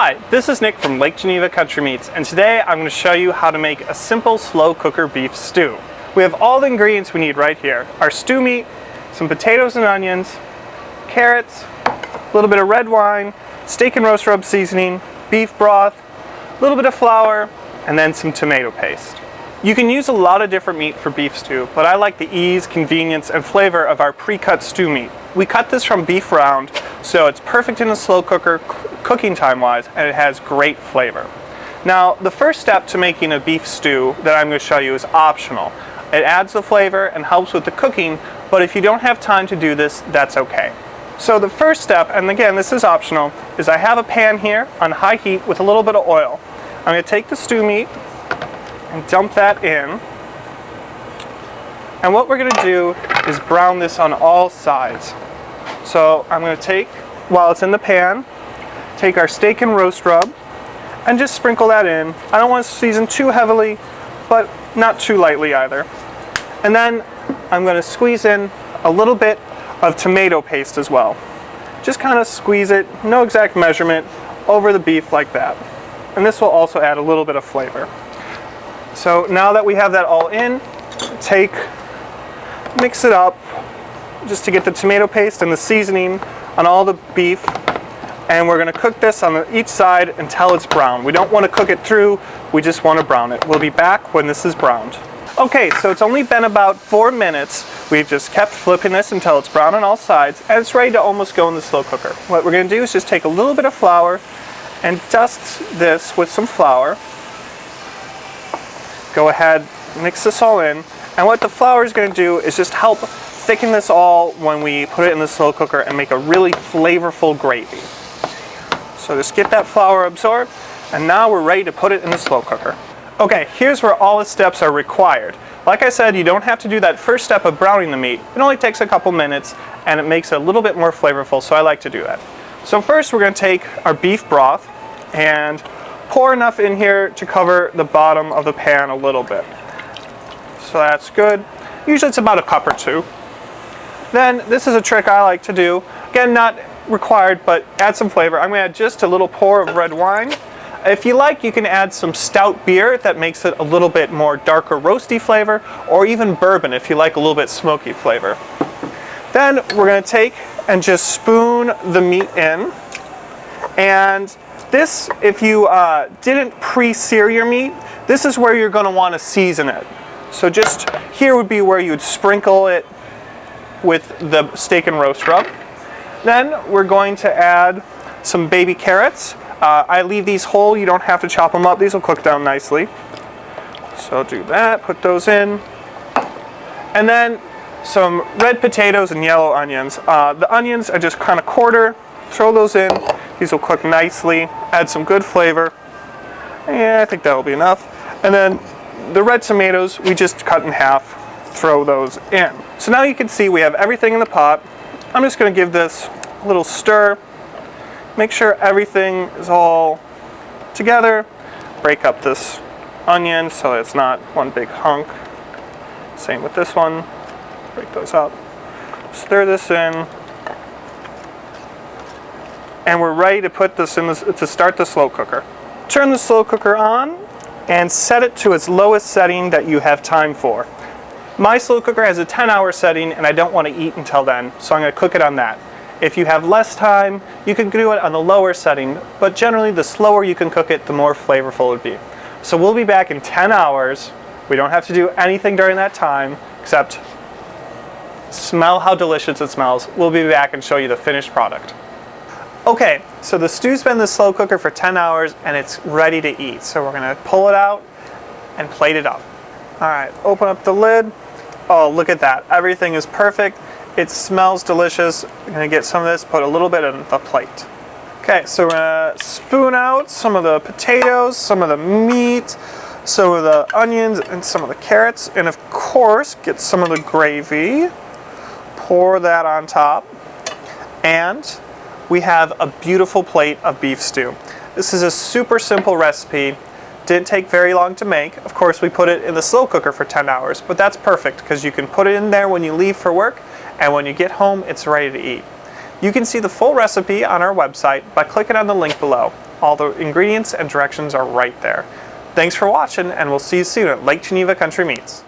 Hi, this is Nick from Lake Geneva Country Meats, and today I'm going to show you how to make a simple slow cooker beef stew. We have all the ingredients we need right here. Our stew meat, some potatoes and onions, carrots, a little bit of red wine, steak and roast rub seasoning, beef broth, a little bit of flour, and then some tomato paste. You can use a lot of different meat for beef stew, but I like the ease, convenience, and flavor of our pre-cut stew meat. We cut this from beef round, so it's perfect in a slow cooker, cooking time-wise, and it has great flavor. Now, the first step to making a beef stew that I'm going to show you is optional. It adds the flavor and helps with the cooking, but if you don't have time to do this, that's okay. So the first step, and again, this is optional, is I have a pan here on high heat with a little bit of oil. I'm going to take the stew meat and dump that in. And what we're going to do is brown this on all sides. So I'm going to take, while it's in the pan, take our steak and roast rub and just sprinkle that in. I don't want to season too heavily, but not too lightly either. And then I'm going to squeeze in a little bit of tomato paste as well. Just kind of squeeze it, no exact measurement, over the beef like that. And this will also add a little bit of flavor. So now that we have that all in, mix it up just to get the tomato paste and the seasoning on all the beef. And we're going to cook this on each side until it's brown. We don't want to cook it through, we just want to brown it. We'll be back when this is browned. Okay, so it's only been about 4 minutes. We've just kept flipping this until it's brown on all sides, and it's ready to almost go in the slow cooker. What we're going to do is just take a little bit of flour and dust this with some flour. Go ahead, mix this all in, and what the flour is going to do is just help thicken this all when we put it in the slow cooker and make a really flavorful gravy. So just get that flour absorbed, and now we're ready to put it in the slow cooker. Okay, here's where all the steps are required. Like I said, you don't have to do that first step of browning the meat. It only takes a couple minutes, and it makes it a little bit more flavorful, so I like to do that. So first we're going to take our beef broth and pour enough in here to cover the bottom of the pan a little bit. So that's good. Usually it's about a cup or two. Then this is a trick I like to do. Again, not required, but add some flavor. I'm going to add just a little pour of red wine. If you like, you can add some stout beer that makes it a little bit more darker roasty flavor, or even bourbon if you like a little bit smoky flavor. Then we're going to take and just spoon the meat in. And this, if you didn't pre-sear your meat, this is where you're going to want to season it. So just here would be where you'd sprinkle it with the steak and roast rub. Then we're going to add some baby carrots. I leave these whole, you don't have to chop them up, these will cook down nicely. So do that, put those in. And then some red potatoes and yellow onions. The onions I just kind of quarter, throw those in. These will cook nicely, add some good flavor. Yeah, I think that'll be enough. And then the red tomatoes, we just cut in half, throw those in. So now you can see we have everything in the pot. I'm just going to give this a little stir. Make sure everything is all together. Break up this onion so it's not one big hunk. Same with this one. Break those up. Stir this in. And we're ready to put this in to start the slow cooker. Turn the slow cooker on and set it to its lowest setting that you have time for. My slow cooker has a 10-hour setting and I don't want to eat until then, so I'm going to cook it on that. If you have less time, you can do it on the lower setting, but generally the slower you can cook it, the more flavorful it would be. So we'll be back in 10 hours. We don't have to do anything during that time except smell how delicious it smells. We'll be back and show you the finished product. Okay, so the stew's been in the slow cooker for 10 hours and it's ready to eat. So we're going to pull it out and plate it up. All right, open up the lid. Oh, look at that. Everything is perfect. It smells delicious. I'm going to get some of this, put a little bit on the plate. Okay, so we're going to spoon out some of the potatoes, some of the meat, some of the onions, and some of the carrots. And of course, get some of the gravy. Pour that on top. And we have a beautiful plate of beef stew. This is a super simple recipe. Didn't take very long to make. Of course, we put it in the slow cooker for 10 hours, but that's perfect because you can put it in there when you leave for work, and when you get home, it's ready to eat. You can see the full recipe on our website by clicking on the link below. All the ingredients and directions are right there. Thanks for watching, and we'll see you soon at Lake Geneva Country Meats.